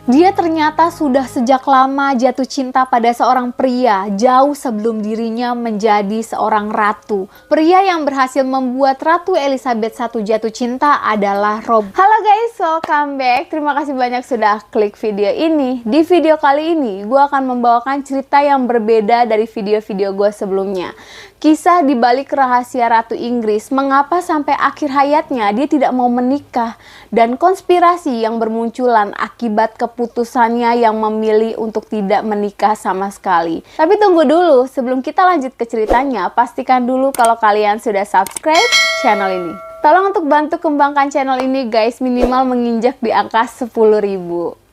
Dia ternyata sudah sejak lama jatuh cinta pada seorang pria jauh sebelum dirinya menjadi seorang ratu. Pria yang berhasil membuat Ratu Elizabeth I jatuh cinta adalah Rob. Halo guys, welcome back. Terima kasih banyak sudah klik video ini. Di video kali ini, gue akan membawakan cerita yang berbeda dari video-video gue sebelumnya. Kisah dibalik rahasia Ratu Inggris, mengapa sampai akhir hayatnya dia tidak mau menikah, dan konspirasi yang bermunculan akibat keputusannya yang memilih untuk tidak menikah sama sekali. Tapi tunggu dulu, sebelum kita lanjut ke ceritanya, pastikan dulu kalau kalian sudah subscribe channel ini. Tolong untuk bantu kembangkan channel ini guys, minimal menginjak di angka 10.000.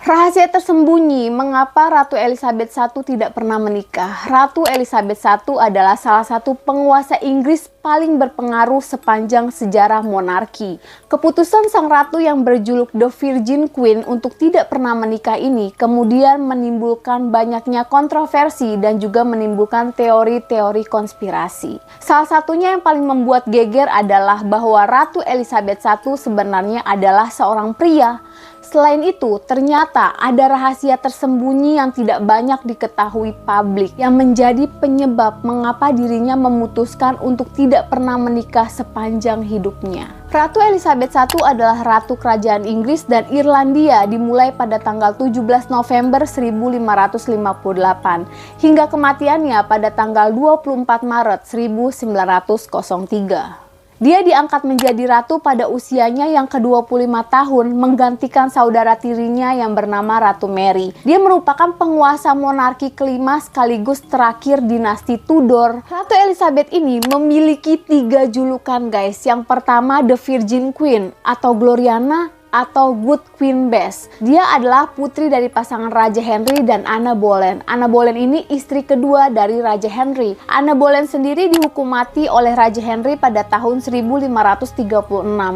Rahasia tersembunyi mengapa Ratu Elizabeth I tidak pernah menikah. Ratu Elizabeth I adalah salah satu penguasa Inggris paling berpengaruh sepanjang sejarah monarki. Keputusan sang ratu yang berjuluk The Virgin Queen untuk tidak pernah menikah ini kemudian menimbulkan banyaknya kontroversi dan juga menimbulkan teori-teori konspirasi. Salah satunya yang paling membuat geger adalah bahwa Ratu Elizabeth I sebenarnya adalah seorang pria. Selain itu, ternyata ada rahasia tersembunyi yang tidak banyak diketahui publik yang menjadi penyebab mengapa dirinya memutuskan untuk tidak pernah menikah sepanjang hidupnya. Ratu Elizabeth I adalah Ratu Kerajaan Inggris dan Irlandia dimulai pada tanggal 17 November 1558 hingga kematiannya pada tanggal 24 Maret 1903. Dia diangkat menjadi ratu pada usianya yang ke-25 tahun, menggantikan saudara tirinya yang bernama Ratu Mary. Dia merupakan penguasa monarki kelima sekaligus terakhir dinasti Tudor. Ratu Elizabeth ini memiliki 3 julukan guys. Yang pertama The Virgin Queen atau Gloriana atau Good Queen Bess. Dia adalah putri dari pasangan Raja Henry dan Anne Boleyn. Anne Boleyn ini istri kedua dari Raja Henry. Anne Boleyn sendiri dihukum mati oleh Raja Henry pada tahun 1536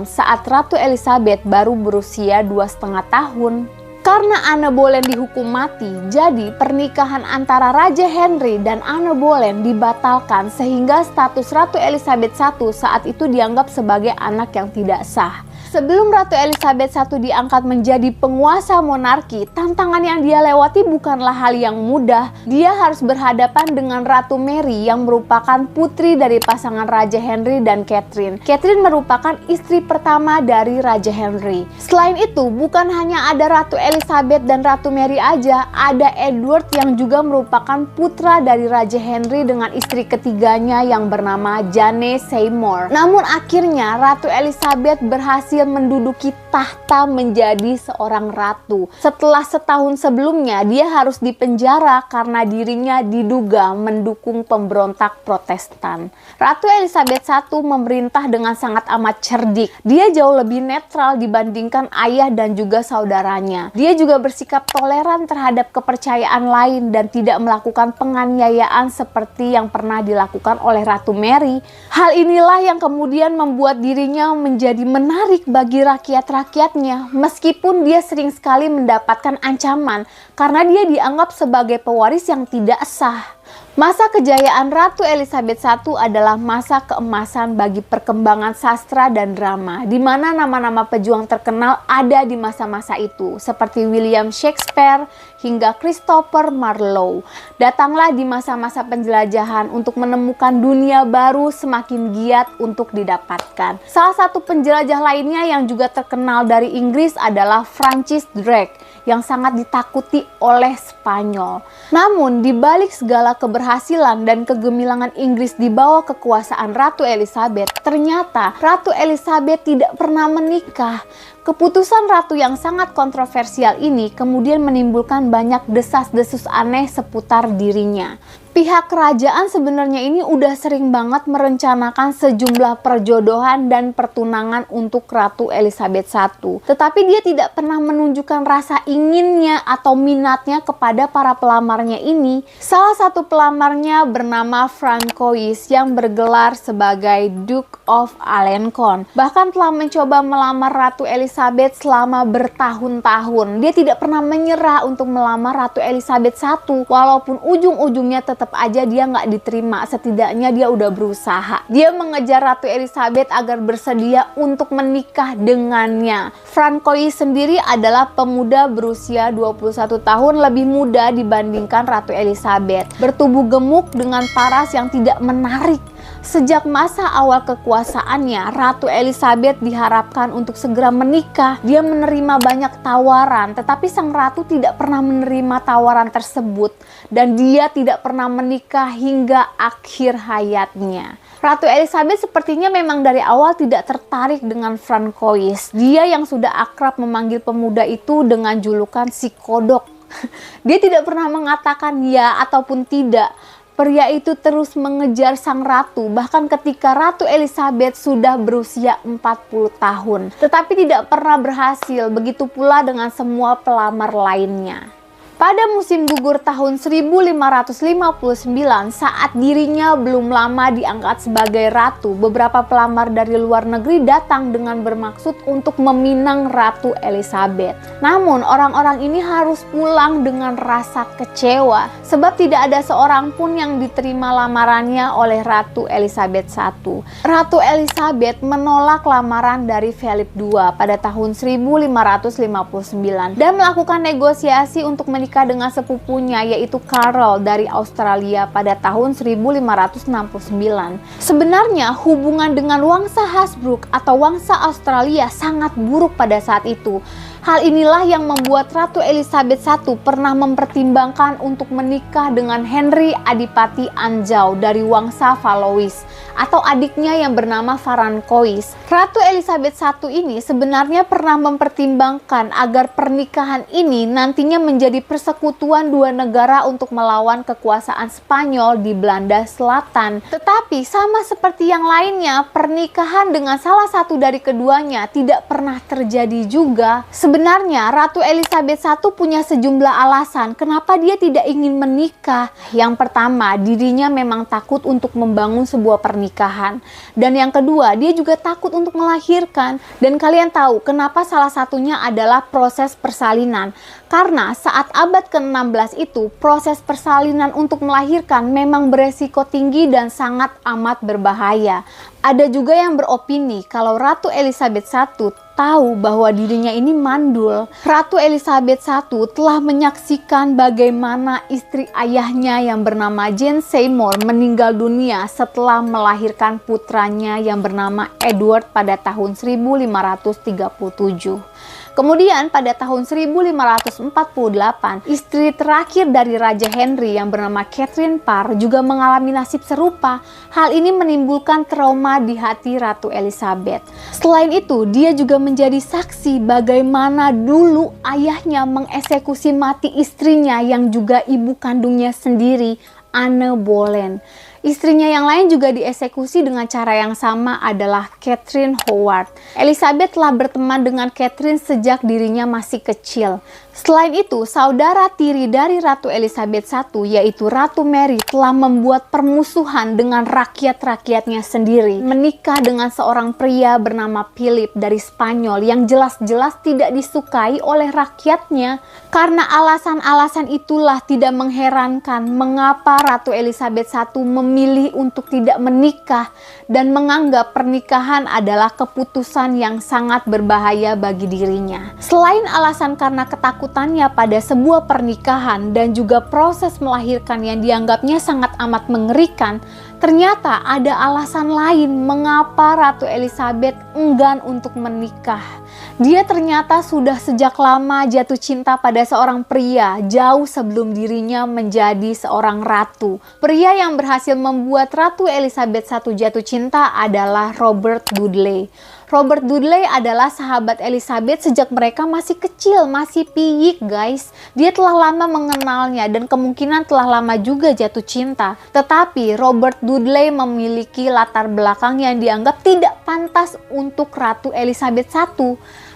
saat Ratu Elizabeth baru berusia 2,5 tahun. Karena Anne Boleyn dihukum mati, jadi pernikahan antara Raja Henry dan Anne Boleyn dibatalkan sehingga status Ratu Elizabeth I saat itu dianggap sebagai anak yang tidak sah. Sebelum Ratu Elizabeth I diangkat menjadi penguasa monarki, tantangan yang dia lewati bukanlah hal yang mudah. Dia harus berhadapan dengan Ratu Mary yang merupakan putri dari pasangan Raja Henry dan Catherine. Catherine merupakan istri pertama dari Raja Henry. Selain itu, bukan hanya ada Ratu Elizabeth dan Ratu Mary aja, ada Edward yang juga merupakan putra dari Raja Henry dengan istri ketiganya yang bernama Jane Seymour. Namun akhirnya Ratu Elizabeth berhasil menduduki tahta menjadi seorang ratu. Setelah setahun sebelumnya dia harus dipenjara karena dirinya diduga mendukung pemberontak Protestan. Ratu Elizabeth I memerintah dengan sangat amat cerdik. Dia jauh lebih netral dibandingkan ayah dan juga saudaranya. Dia juga bersikap toleran terhadap kepercayaan lain dan tidak melakukan penganiayaan seperti yang pernah dilakukan oleh Ratu Mary. Hal inilah yang kemudian membuat dirinya menjadi menarik bagi rakyat-rakyatnya, meskipun dia sering sekali mendapatkan ancaman karena dia dianggap sebagai pewaris yang tidak sah. Masa kejayaan Ratu Elizabeth I adalah masa keemasan bagi perkembangan sastra dan drama, di mana nama-nama pejuang terkenal ada di masa-masa itu, seperti William Shakespeare hingga Christopher Marlowe. Datanglah di masa-masa penjelajahan untuk menemukan dunia baru semakin giat untuk didapatkan. Salah satu penjelajah lainnya yang juga terkenal dari Inggris adalah Francis Drake, yang sangat ditakuti oleh Spanyol. Namun, di balik segala keberhasilan dan kegemilangan Inggris di bawah kekuasaan Ratu Elizabeth, ternyata Ratu Elizabeth tidak pernah menikah. Keputusan ratu yang sangat kontroversial ini kemudian menimbulkan banyak desas-desus aneh seputar dirinya. Pihak kerajaan sebenarnya ini udah sering banget merencanakan sejumlah perjodohan dan pertunangan untuk Ratu Elizabeth I. Tetapi dia tidak pernah menunjukkan rasa inginnya atau minatnya kepada para pelamarnya ini. Salah satu pelamarnya bernama Francois yang bergelar sebagai Duke of Alençon. Bahkan telah mencoba melamar Ratu Elizabeth selama bertahun-tahun. Dia tidak pernah menyerah untuk melamar Ratu Elizabeth I, walaupun ujung-ujungnya tetap tetap aja dia nggak diterima. Setidaknya dia udah berusaha. Dia mengejar Ratu Elizabeth agar bersedia untuk menikah dengannya. Francois sendiri adalah pemuda berusia 21 tahun, lebih muda dibandingkan Ratu Elizabeth. Bertubuh gemuk dengan paras yang tidak menarik. Sejak masa awal kekuasaannya, Ratu Elizabeth diharapkan untuk segera menikah. Dia menerima banyak tawaran, tetapi sang ratu tidak pernah menerima tawaran tersebut dan dia tidak pernah menikah hingga akhir hayatnya. Ratu Elizabeth sepertinya memang dari awal tidak tertarik dengan Francois. Dia yang sudah akrab memanggil pemuda itu dengan julukan si kodok. Dia tidak pernah mengatakan ya ataupun tidak. Pria itu terus mengejar sang ratu, bahkan ketika Ratu Elizabeth sudah berusia 40 tahun. Tetapi tidak pernah berhasil, begitu pula dengan semua pelamar lainnya. Pada musim gugur tahun 1559, saat dirinya belum lama diangkat sebagai ratu, beberapa pelamar dari luar negeri datang dengan bermaksud untuk meminang Ratu Elizabeth. Namun orang-orang ini harus pulang dengan rasa kecewa, sebab tidak ada seorang pun yang diterima lamarannya oleh Ratu Elizabeth I. Ratu Elizabeth menolak lamaran dari Philip II pada tahun 1559 dan melakukan negosiasi untuk menikah dengan sepupunya yaitu Karl dari Australia pada tahun 1569. Sebenarnya hubungan dengan Wangsa Habsburg atau Wangsa Australia sangat buruk pada saat itu. Hal inilah yang membuat Ratu Elizabeth I pernah mempertimbangkan untuk menikah dengan Henry Adipati Anjou dari Wangsa Valois atau adiknya yang bernama Francois. Ratu Elizabeth I ini sebenarnya pernah mempertimbangkan agar pernikahan ini nantinya menjadi persekutuan dua negara untuk melawan kekuasaan Spanyol di Belanda Selatan. Tetapi sama seperti yang lainnya, pernikahan dengan salah satu dari keduanya tidak pernah terjadi juga. Sebenarnya Ratu Elizabeth I punya sejumlah alasan kenapa dia tidak ingin menikah. Yang pertama, dirinya memang takut untuk membangun sebuah pernikahan. Dan yang kedua, dia juga takut untuk melahirkan. Dan kalian tahu kenapa salah satunya adalah proses persalinan. Karena saat abad ke-16 itu, proses persalinan untuk melahirkan memang beresiko tinggi dan sangat amat berbahaya. Ada juga yang beropini kalau Ratu Elizabeth I tahu bahwa dirinya ini mandul. Ratu Elizabeth I telah menyaksikan bagaimana istri ayahnya yang bernama Jane Seymour meninggal dunia setelah melahirkan putranya yang bernama Edward pada tahun 1537. Kemudian pada tahun 1548, istri terakhir dari Raja Henry yang bernama Catherine Parr juga mengalami nasib serupa. Hal ini menimbulkan trauma di hati Ratu Elizabeth. Selain itu, dia juga menjadi saksi bagaimana dulu ayahnya mengeksekusi mati istrinya yang juga ibu kandungnya sendiri, Anne Boleyn. Istrinya yang lain juga dieksekusi dengan cara yang sama adalah Catherine Howard. Elizabeth telah berteman dengan Catherine sejak dirinya masih kecil. Selain itu, saudara tiri dari Ratu Elizabeth I yaitu Ratu Mary telah membuat permusuhan dengan rakyat-rakyatnya sendiri. Menikah dengan seorang pria bernama Philip dari Spanyol yang jelas-jelas tidak disukai oleh rakyatnya. Karena alasan-alasan itulah tidak mengherankan mengapa Ratu Elizabeth I memilih untuk tidak menikah dan menganggap pernikahan adalah keputusan yang sangat berbahaya bagi dirinya. Selain alasan karena ketakutannya pada sebuah pernikahan dan juga proses melahirkan yang dianggapnya sangat amat mengerikan, ternyata ada alasan lain mengapa Ratu Elizabeth enggan untuk menikah. Dia ternyata sudah sejak lama jatuh cinta pada seorang pria jauh sebelum dirinya menjadi seorang ratu. Pria yang berhasil membuat Ratu Elizabeth I jatuh cinta adalah Robert Dudley. Robert Dudley adalah sahabat Elizabeth sejak mereka masih kecil, masih piyik guys. Dia telah lama mengenalnya dan kemungkinan telah lama juga jatuh cinta. Tetapi Robert Dudley memiliki latar belakang yang dianggap tidak pantas untuk Ratu Elizabeth I.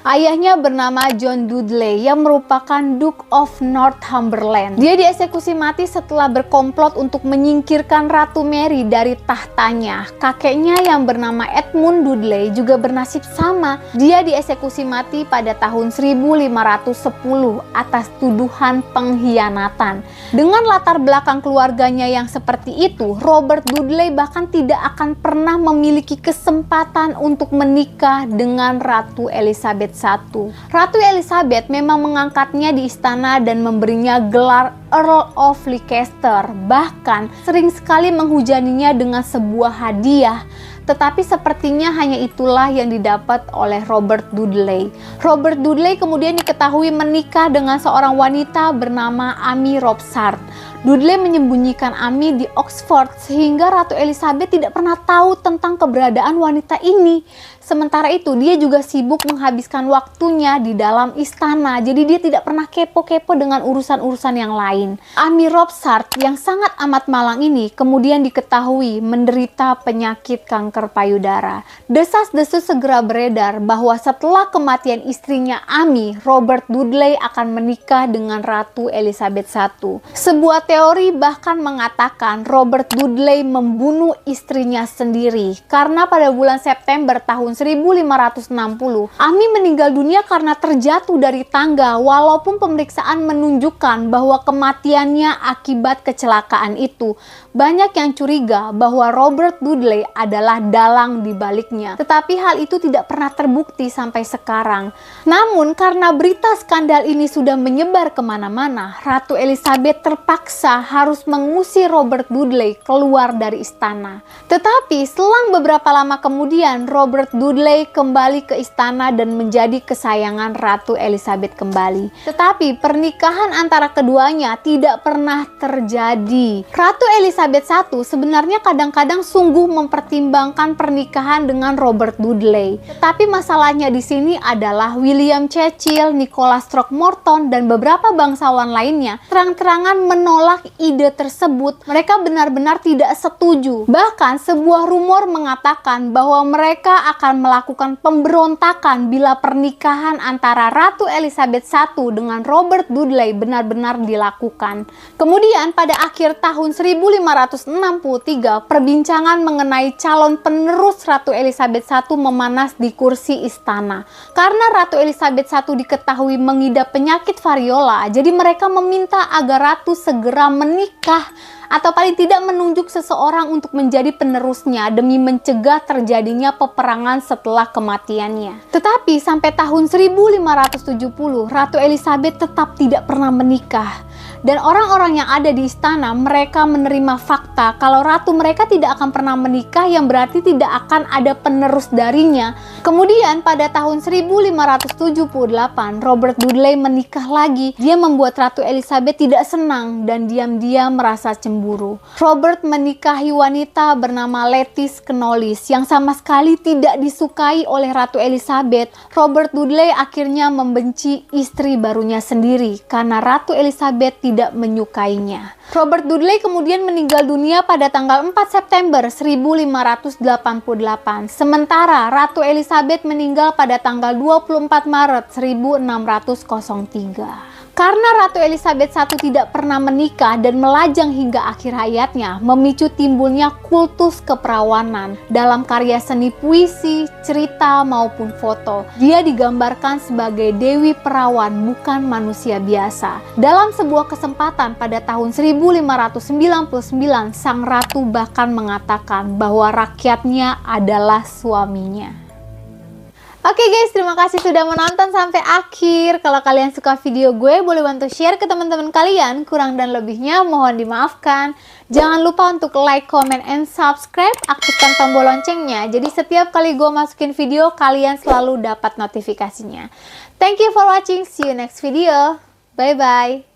Ayahnya bernama John Dudley yang merupakan Duke of Northumberland. Dia dieksekusi mati setelah berkomplot untuk menyingkirkan Ratu Mary dari tahtanya. Kakeknya yang bernama Edmund Dudley juga bernasib sama. Dia dieksekusi mati pada tahun 1510 atas tuduhan pengkhianatan. Dengan latar belakang keluarganya yang seperti itu, Robert Dudley bahkan tidak akan pernah memiliki kesempatan untuk menikah dengan Ratu Elizabeth I. Ratu Elizabeth memang mengangkatnya di istana dan memberinya gelar Earl of Leicester, bahkan sering sekali menghujaninya dengan sebuah hadiah. Tetapi sepertinya hanya itulah yang didapat oleh Robert Dudley. Robert Dudley kemudian diketahui menikah dengan seorang wanita bernama Amy Robsart. Dudley menyembunyikan Amy di Oxford sehingga Ratu Elizabeth tidak pernah tahu tentang keberadaan wanita ini. Sementara itu dia juga sibuk menghabiskan waktunya di dalam istana, jadi dia tidak pernah kepo-kepo dengan urusan-urusan yang lain. Amy Robsart yang sangat amat malang ini kemudian diketahui menderita penyakit kanker payudara. Desas-desus segera beredar bahwa setelah kematian istrinya Amy, Robert Dudley akan menikah dengan Ratu Elizabeth I. Sebuah teori bahkan mengatakan Robert Dudley membunuh istrinya sendiri karena pada bulan September tahun 1560 Amy meninggal dunia karena terjatuh dari tangga, walaupun pemeriksaan menunjukkan bahwa kematiannya akibat kecelakaan itu. Banyak yang curiga bahwa Robert Dudley adalah dalang di baliknya, tetapi hal itu tidak pernah terbukti sampai sekarang. Namun karena berita skandal ini sudah menyebar kemana-mana, Ratu Elizabeth terpaksa harus mengusir Robert Dudley keluar dari istana. Tetapi selang beberapa lama kemudian, Robert Dudley kembali ke istana dan menjadi kesayangan Ratu Elizabeth kembali. Tetapi pernikahan antara keduanya tidak pernah terjadi. Ratu Elizabeth I sebenarnya kadang-kadang sungguh mempertimbangkan pernikahan dengan Robert Dudley. Tetapi masalahnya di sini adalah William Cecil, Nicholas Throckmorton, dan beberapa bangsawan lainnya terang-terangan menolak ide tersebut. Mereka benar-benar tidak setuju. Bahkan sebuah rumor mengatakan bahwa mereka akan melakukan pemberontakan bila pernikahan antara Ratu Elizabeth I dengan Robert Dudley benar-benar dilakukan. Kemudian pada akhir tahun 1563, perbincangan mengenai calon penerus Ratu Elizabeth I memanas di kursi istana. Karena Ratu Elizabeth I diketahui mengidap penyakit variola, jadi mereka meminta agar Ratu segera menikah atau paling tidak menunjuk seseorang untuk menjadi penerusnya demi mencegah terjadinya peperangan setelah kematiannya. Tetapi sampai tahun 1570, Ratu Elizabeth tetap tidak pernah menikah. Dan orang-orang yang ada di istana, mereka menerima fakta kalau ratu mereka tidak akan pernah menikah, yang berarti tidak akan ada penerus darinya. Kemudian pada tahun 1578, Robert Dudley menikah lagi. Dia membuat Ratu Elizabeth tidak senang dan diam-diam merasa cemburu. Robert menikahi wanita bernama Lettice Knollys yang sama sekali tidak disukai oleh Ratu Elizabeth. Robert Dudley akhirnya membenci istri barunya sendiri karena Ratu Elizabeth tidak menyukainya. Robert Dudley kemudian meninggal dunia pada tanggal 4 September 1588. Sementara Ratu Elizabeth meninggal pada tanggal 24 Maret 1603. Karena Ratu Elizabeth I tidak pernah menikah dan melajang hingga akhir hayatnya, memicu timbulnya kultus keperawanan dalam karya seni puisi, cerita, maupun foto. Dia digambarkan sebagai dewi perawan, bukan manusia biasa. Dalam sebuah kesempatan pada tahun 1599, sang ratu bahkan mengatakan bahwa rakyatnya adalah suaminya. Oke guys, terima kasih sudah menonton sampai akhir. Kalau kalian suka video gue, boleh bantu share ke teman-teman kalian. Kurang dan lebihnya mohon dimaafkan. Jangan lupa untuk like, comment, and subscribe. Aktifkan tombol loncengnya, jadi setiap kali gue masukin video, kalian selalu dapat notifikasinya. Thank you for watching. See you next video. Bye-bye.